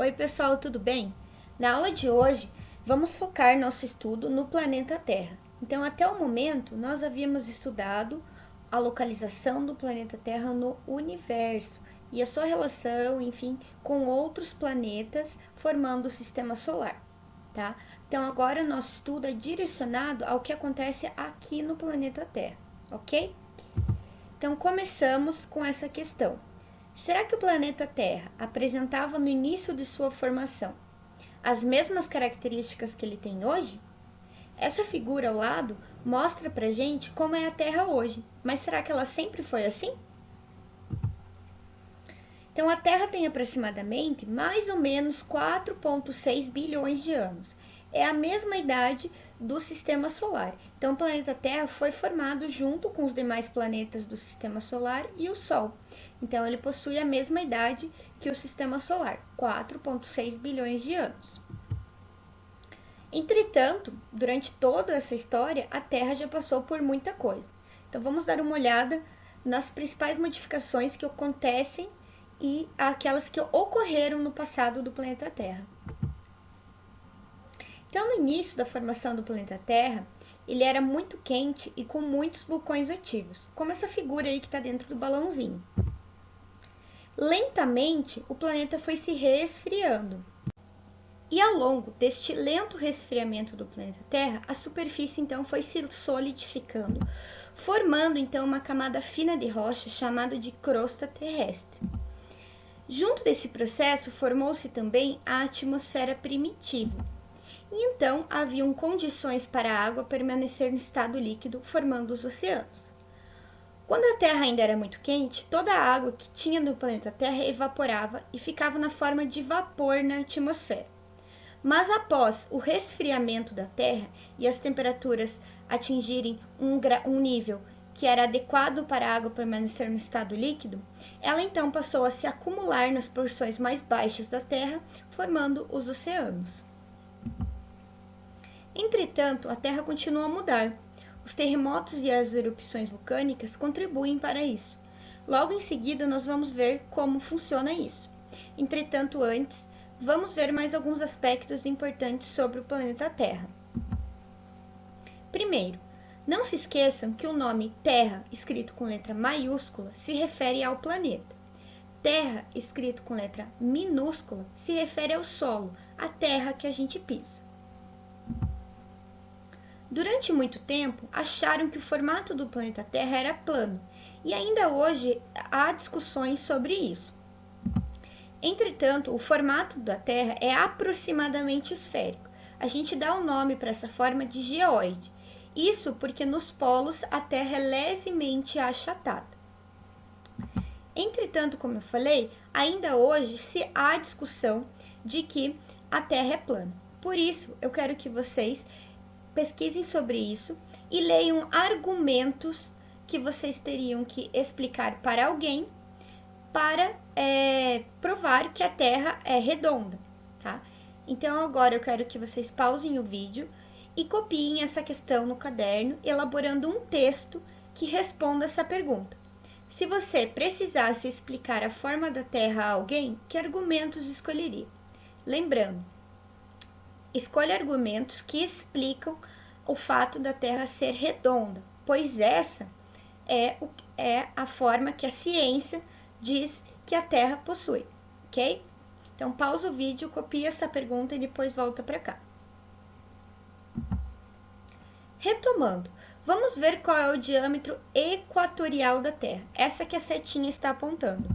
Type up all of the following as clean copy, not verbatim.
Oi pessoal, tudo bem? Na aula de hoje, vamos focar nosso estudo no planeta Terra. Então, até o momento, nós havíamos estudado a localização do planeta Terra no universo e a sua relação, enfim, com outros planetas formando o sistema solar, tá? Então, agora nosso estudo é direcionado ao que acontece aqui no planeta Terra, ok? Então, começamos com essa questão. Será que o planeta Terra apresentava no início de sua formação as mesmas características que ele tem hoje? Essa figura ao lado mostra pra gente como é a Terra hoje, mas será que ela sempre foi assim? Então, a Terra tem aproximadamente mais ou menos 4,6 bilhões de anos. É a mesma idade do Sistema Solar. Então, o planeta Terra foi formado junto com os demais planetas do Sistema Solar e o Sol. Então, ele possui a mesma idade que o Sistema Solar, 4,6 bilhões de anos. Entretanto, durante toda essa história, a Terra já passou por muita coisa. Então, vamos dar uma olhada nas principais modificações que acontecem e aquelas que ocorreram no passado do planeta Terra. Então, no início da formação do planeta Terra, ele era muito quente e com muitos vulcões ativos, como essa figura aí que está dentro do balãozinho. Lentamente, o planeta foi se resfriando. E ao longo deste lento resfriamento do planeta Terra, a superfície então foi se solidificando, formando então uma camada fina de rocha chamada de crosta terrestre. Junto desse processo, formou-se também a atmosfera primitiva. E então haviam condições para a água permanecer no estado líquido, formando os oceanos. Quando a Terra ainda era muito quente, toda a água que tinha no planeta Terra evaporava e ficava na forma de vapor na atmosfera. Mas após o resfriamento da Terra e as temperaturas atingirem um nível que era adequado para a água permanecer no estado líquido, ela então passou a se acumular nas porções mais baixas da Terra, formando os oceanos. Entretanto, a Terra continua a mudar. Os terremotos e as erupções vulcânicas contribuem para isso. Logo em seguida, nós vamos ver como funciona isso. Entretanto, antes, vamos ver mais alguns aspectos importantes sobre o planeta Terra. Primeiro, não se esqueçam que o nome Terra, escrito com letra maiúscula, se refere ao planeta. Terra, escrito com letra minúscula, se refere ao solo, à terra que a gente pisa. Durante muito tempo, acharam que o formato do planeta Terra era plano, e ainda hoje há discussões sobre isso. Entretanto, o formato da Terra é aproximadamente esférico. A gente dá o nome para essa forma de geóide. Isso porque nos polos a Terra é levemente achatada. Entretanto, como eu falei, ainda hoje se há discussão de que a Terra é plana. Por isso, eu quero que vocês pesquisem sobre isso e leiam argumentos que vocês teriam que explicar para alguém para provar que a Terra é redonda, tá? Então, agora eu quero que vocês pausem o vídeo e copiem essa questão no caderno, elaborando um texto que responda essa pergunta. Se você precisasse explicar a forma da Terra a alguém, que argumentos escolheria? Lembrando, escolha argumentos que explicam o fato da Terra ser redonda, pois essa é a forma que a ciência diz que a Terra possui, ok? Então, pausa o vídeo, copia essa pergunta e depois volta para cá. Retomando, vamos ver qual é o diâmetro equatorial da Terra, essa que a setinha está apontando.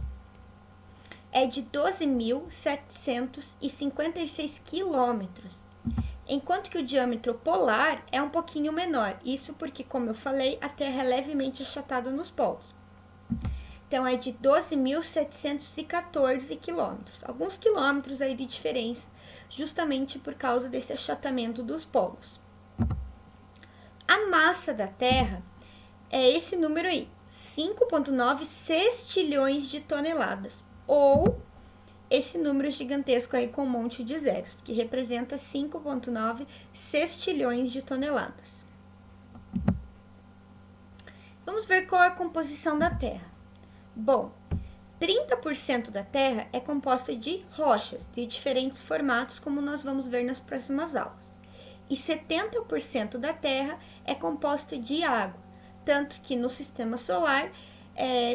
É de 12.756 quilômetros, enquanto que o diâmetro polar é um pouquinho menor, isso porque, como eu falei, a Terra é levemente achatada nos polos. Então, é de 12.714 quilômetros, alguns quilômetros aí de diferença, justamente por causa desse achatamento dos polos. A massa da Terra é esse número aí, 5,9 sextilhões de toneladas, ou esse número gigantesco aí com um monte de zeros, que representa 5,9 sextilhões de toneladas. Vamos ver qual é a composição da Terra. Bom, 30% da Terra é composta de rochas de diferentes formatos, como nós vamos ver nas próximas aulas. E 70% da Terra é composta de água, tanto que no sistema solar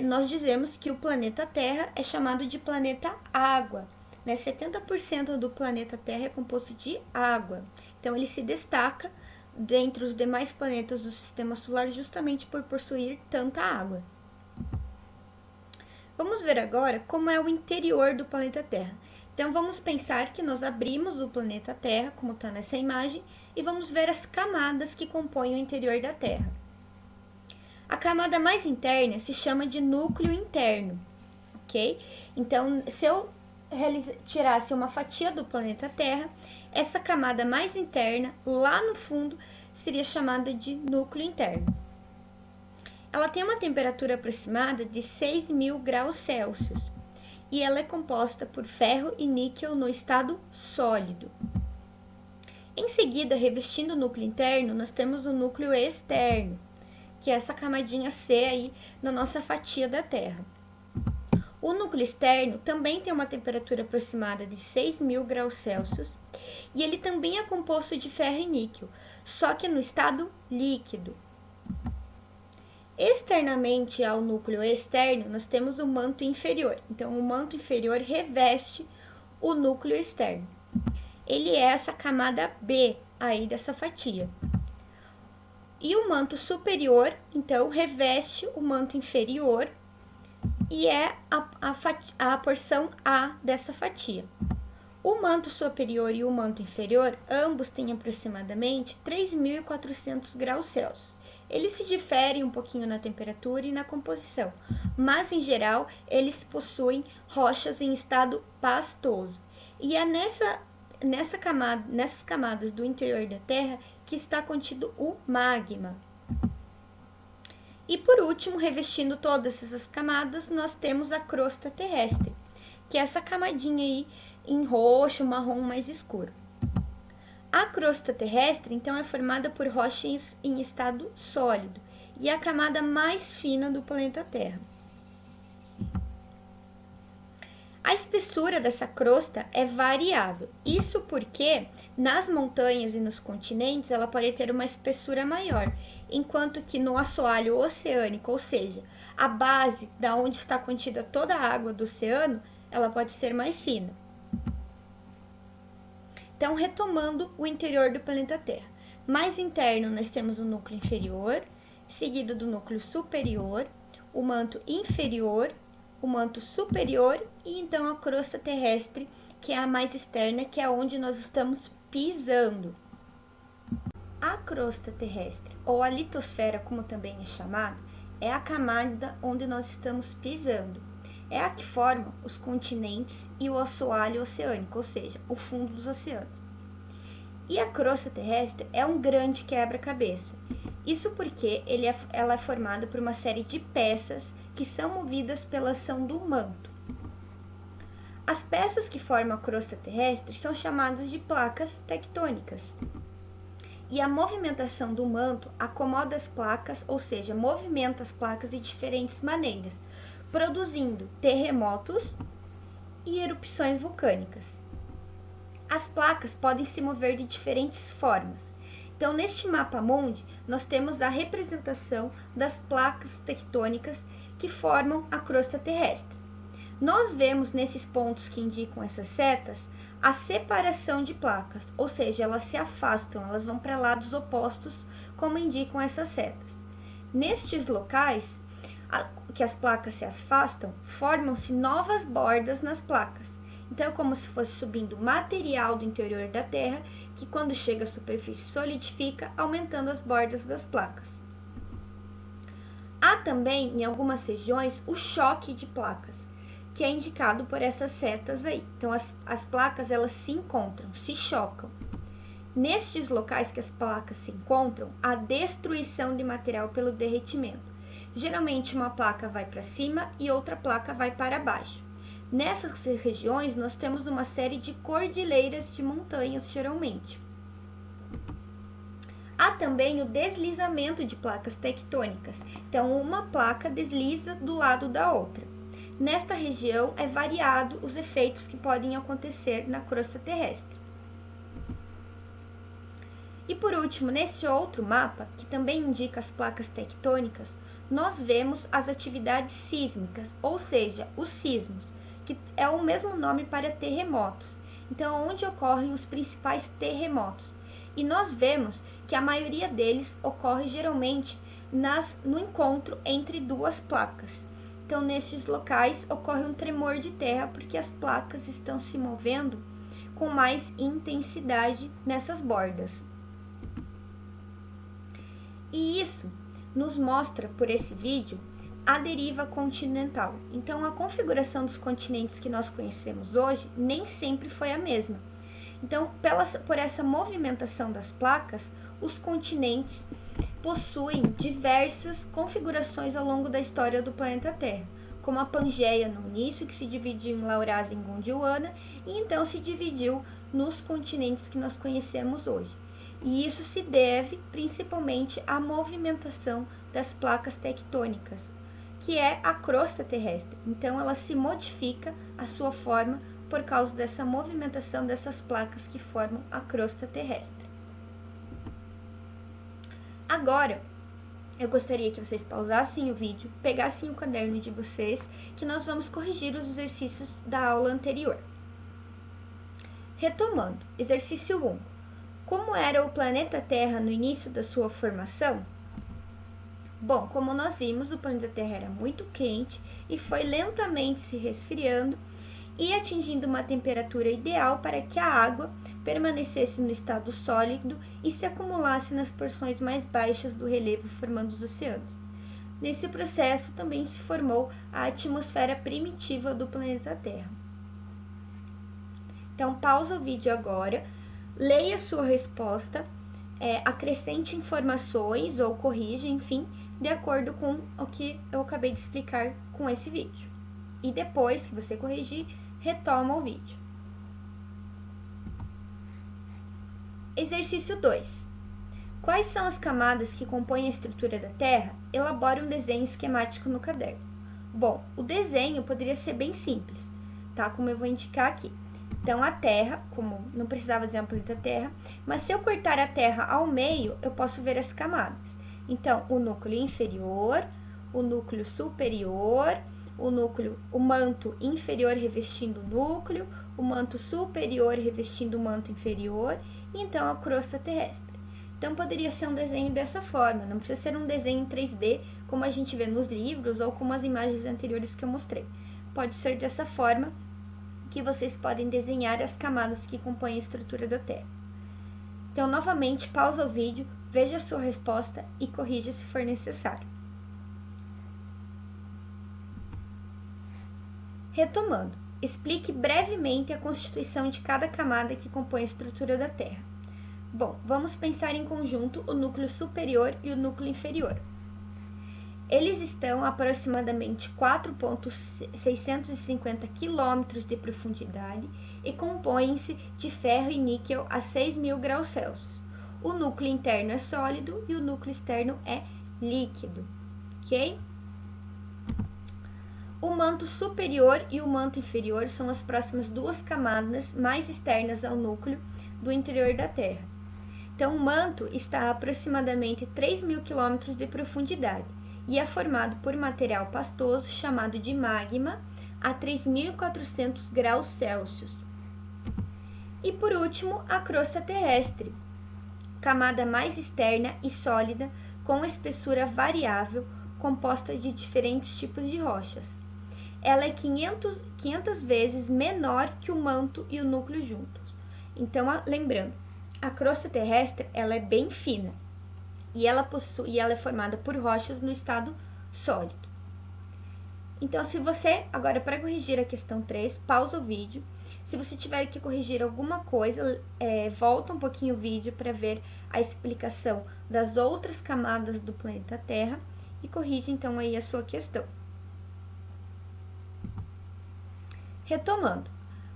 nós dizemos que o planeta Terra é chamado de planeta água. 70% do planeta Terra é composto de água, então ele se destaca dentre os demais planetas do sistema solar justamente por possuir tanta água. Vamos ver agora como é o interior do planeta Terra. Então vamos pensar que nós abrimos o planeta Terra, como está nessa imagem, e vamos ver as camadas que compõem o interior da Terra. A camada mais interna se chama de núcleo interno, ok? Então, se eu tirasse uma fatia do planeta Terra, essa camada mais interna, lá no fundo, seria chamada de núcleo interno. Ela tem uma temperatura aproximada de 6.000 graus Celsius e ela é composta por ferro e níquel no estado sólido. Em seguida, revestindo o núcleo interno, nós temos o núcleo externo, que é essa camadinha C aí na nossa fatia da Terra. O núcleo externo também tem uma temperatura aproximada de 6.000 graus Celsius e ele também é composto de ferro e níquel, só que no estado líquido. Externamente ao núcleo externo, nós temos o manto inferior. Então, o manto inferior reveste o núcleo externo. Ele é essa camada B aí dessa fatia. E o manto superior, então, reveste o manto inferior e é a porção A dessa fatia. O manto superior e o manto inferior, ambos têm aproximadamente 3.400 graus Celsius. Eles se diferem um pouquinho na temperatura e na composição, mas em geral eles possuem rochas em estado pastoso. E é nessas camadas do interior da Terra que está contido o magma. E por último, revestindo todas essas camadas, nós temos a crosta terrestre, que é essa camadinha aí em roxo, marrom mais escuro. A crosta terrestre, então, é formada por rochas em estado sólido e é a camada mais fina do planeta Terra. A espessura dessa crosta é variável, isso porque nas montanhas e nos continentes ela pode ter uma espessura maior, enquanto que no assoalho oceânico, ou seja, a base da onde está contida toda a água do oceano, ela pode ser mais fina. Então, retomando o interior do planeta Terra. Mais interno, nós temos o núcleo inferior, seguido do núcleo superior, o manto inferior, o manto superior e então a crosta terrestre, que é a mais externa, que é onde nós estamos pisando. A crosta terrestre, ou a litosfera, como também é chamada, é a camada onde nós estamos pisando. É a que forma os continentes e o assoalho oceânico, ou seja, o fundo dos oceanos. E a crosta terrestre é um grande quebra-cabeça. Isso porque ela é formada por uma série de peças que são movidas pela ação do manto. As peças que formam a crosta terrestre são chamadas de placas tectônicas. E a movimentação do manto acomoda as placas, ou seja, movimenta as placas de diferentes maneiras, produzindo terremotos e erupções vulcânicas. As placas podem se mover de diferentes formas. Então, neste mapa mundi, nós temos a representação das placas tectônicas que formam a crosta terrestre. Nós vemos nesses pontos que indicam essas setas a separação de placas, ou seja, elas se afastam, elas vão para lados opostos, como indicam essas setas. Nestes locais, que as placas se afastam, formam-se novas bordas nas placas. Então, é como se fosse subindo material do interior da Terra, que quando chega à superfície solidifica, aumentando as bordas das placas. Há também, em algumas regiões, o choque de placas, que é indicado por essas setas aí. Então, as placas, elas se encontram, se chocam. Nestes locais que as placas se encontram, há destruição de material pelo derretimento. Geralmente, uma placa vai para cima e outra placa vai para baixo. Nessas regiões, nós temos uma série de cordilheiras de montanhas, geralmente. Há também o deslizamento de placas tectônicas. Então, uma placa desliza do lado da outra. nesta região é variado os efeitos que podem acontecer na crosta terrestre. E por último, neste outro mapa, que também indica as placas tectônicas, nós vemos as atividades sísmicas, ou seja, os sismos, que é o mesmo nome para terremotos. Então, onde ocorrem os principais terremotos. E nós vemos que a maioria deles ocorre geralmente no encontro entre duas placas. Então, nestes locais ocorre um tremor de terra porque as placas estão se movendo com mais intensidade nessas bordas. E isso nos mostra, por esse vídeo, a deriva continental. Então, a configuração dos continentes que nós conhecemos hoje nem sempre foi a mesma. Então, por essa movimentação das placas, os continentes possuem diversas configurações ao longo da história do planeta Terra, como a Pangeia no início, que se dividiu em Laurásia e Gondwana, e então se dividiu nos continentes que nós conhecemos hoje. E isso se deve principalmente à movimentação das placas tectônicas, que é a crosta terrestre. Então, ela se modifica a sua forma por causa dessa movimentação dessas placas que formam a crosta terrestre. Agora, eu gostaria que vocês pausassem o vídeo, pegassem o caderno de vocês, que nós vamos corrigir os exercícios da aula anterior. Retomando, exercício 1. Como era o planeta Terra no início da sua formação? Bom, como nós vimos, o planeta Terra era muito quente e foi lentamente se resfriando e atingindo uma temperatura ideal para que a água permanecesse no estado sólido e se acumulasse nas porções mais baixas do relevo, formando os oceanos. Nesse processo também se formou a atmosfera primitiva do planeta Terra. Então, pausa o vídeo agora, leia sua resposta, acrescente informações ou corrija, enfim, de acordo com o que eu acabei de explicar com esse vídeo. E depois que você corrigir, retoma o vídeo. Exercício 2. Quais são as camadas que compõem a estrutura da Terra? Elabore um desenho esquemático no caderno. Bom, o desenho poderia ser bem simples, tá? Como eu vou indicar aqui. Então, a Terra, como não precisava dizer o planeta Terra, mas se eu cortar a Terra ao meio, eu posso ver as camadas. Então, o núcleo inferior, o núcleo superior, o manto inferior revestindo o núcleo, o manto superior revestindo o manto inferior, e então a crosta terrestre. Então, poderia ser um desenho dessa forma, não precisa ser um desenho em 3D, como a gente vê nos livros ou como as imagens anteriores que eu mostrei. Pode ser dessa forma que vocês podem desenhar as camadas que compõem a estrutura da Terra. Então, novamente, pausa o vídeo, veja a sua resposta e corrija se for necessário. Retomando, explique brevemente a constituição de cada camada que compõe a estrutura da Terra. Bom, vamos pensar em conjunto o núcleo superior e o núcleo inferior. Eles estão a aproximadamente 4.650 km de profundidade e compõem-se de ferro e níquel a 6.000 graus Celsius. O núcleo interno é sólido e o núcleo externo é líquido, ok? O manto superior e o manto inferior são as próximas duas camadas mais externas ao núcleo do interior da Terra. Então, o manto está a aproximadamente 3.000 km de profundidade e é formado por material pastoso chamado de magma a 3.400 graus Celsius. E por último, a crosta terrestre, camada mais externa e sólida com espessura variável, composta de diferentes tipos de rochas. Ela é 500 vezes menor que o manto e o núcleo juntos. Então, lembrando, a crosta terrestre ela é bem fina e ela é formada por rochas no estado sólido. Então, se você, agora para corrigir a questão 3, pausa o vídeo. Se você tiver que corrigir alguma coisa, volta um pouquinho o vídeo para ver a explicação das outras camadas do planeta Terra e corrige então aí a sua questão. Retomando.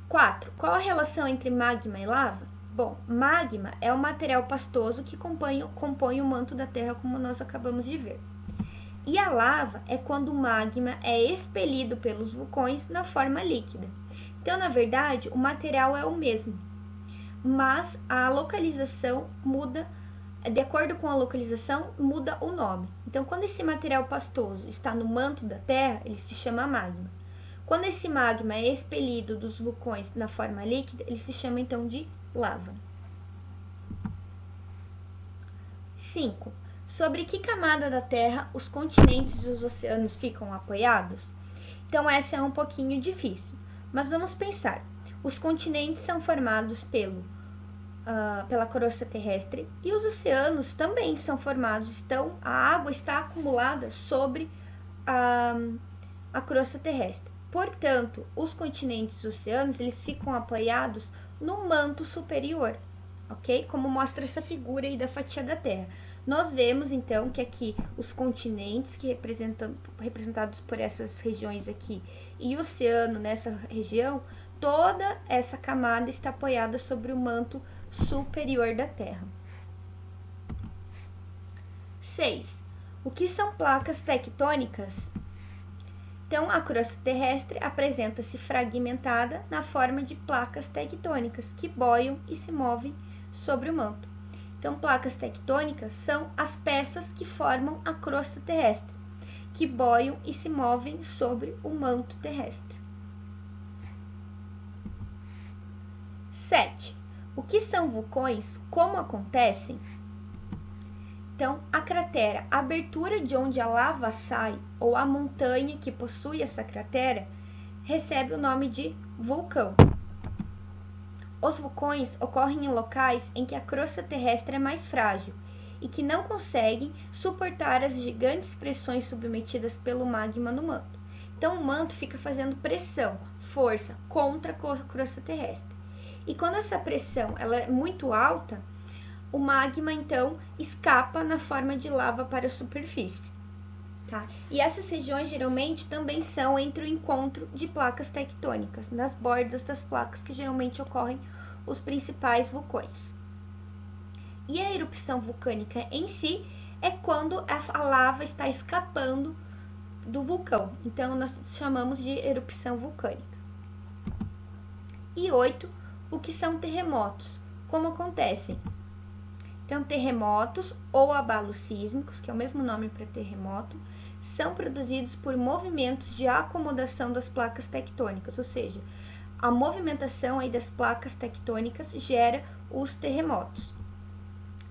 4. Qual a relação entre magma e lava? Bom, magma é o material pastoso que compõe o manto da Terra, como nós acabamos de ver. E a lava é quando o magma é expelido pelos vulcões na forma líquida. Então, na verdade, o material é o mesmo, mas a localização muda, de acordo com a localização, muda o nome. Então, quando esse material pastoso está no manto da Terra, ele se chama magma. Quando esse magma é expelido dos vulcões na forma líquida, ele se chama então de lava. 5. Sobre que camada da Terra os continentes e os oceanos ficam apoiados? Então, essa é um pouquinho difícil, mas vamos pensar. Os continentes são formados pela crosta terrestre e os oceanos também são formados, a água está acumulada sobre a crosta terrestre. Portanto, os continentes e os oceanos eles ficam apoiados no manto superior, ok? Como mostra essa figura aí da fatia da Terra. Nós vemos, então, que aqui os continentes, que representados por essas regiões aqui, e o oceano nessa região, toda essa camada está apoiada sobre o manto superior da Terra. 6. O que são placas tectônicas? Então, a crosta terrestre apresenta-se fragmentada na forma de placas tectônicas, que boiam e se movem sobre o manto. Então, placas tectônicas são as peças que formam a crosta terrestre, que boiam e se movem sobre o manto terrestre. 7. O que são vulcões? Como acontecem? Então, a cratera, a abertura de onde a lava sai, ou a montanha que possui essa cratera, recebe o nome de vulcão. Os vulcões ocorrem em locais em que a crosta terrestre é mais frágil e que não conseguem suportar as gigantes pressões submetidas pelo magma no manto. Então, o manto fica fazendo pressão, força, contra a crosta terrestre. E quando essa pressão ela é muito alta, o magma, então, escapa na forma de lava para a superfície. Tá? E essas regiões, geralmente, também são entre o encontro de placas tectônicas, nas bordas das placas que geralmente ocorrem os principais vulcões. E a erupção vulcânica em si é quando a lava está escapando do vulcão. Então, nós chamamos de erupção vulcânica. E 8. O que são terremotos? Como acontecem? Então, terremotos ou abalos sísmicos, que é o mesmo nome para terremoto, são produzidos por movimentos de acomodação das placas tectônicas, ou seja, a movimentação aí das placas tectônicas gera os terremotos.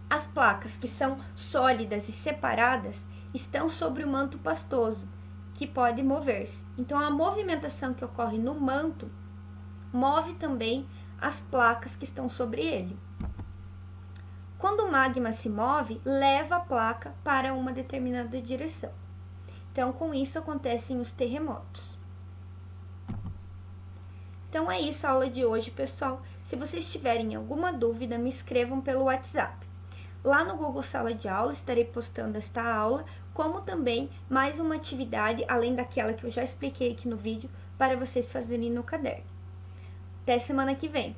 As placas que são sólidas e separadas estão sobre o manto pastoso, que pode mover-se. Então, a movimentação que ocorre no manto move também as placas que estão sobre ele. Quando o magma se move, leva a placa para uma determinada direção. Então, com isso acontecem os terremotos. Então, é isso a aula de hoje, pessoal. Se vocês tiverem alguma dúvida, me escrevam pelo WhatsApp. Lá no Google Sala de Aula, estarei postando esta aula, como também mais uma atividade, além daquela que eu já expliquei aqui no vídeo, para vocês fazerem no caderno. Até semana que vem!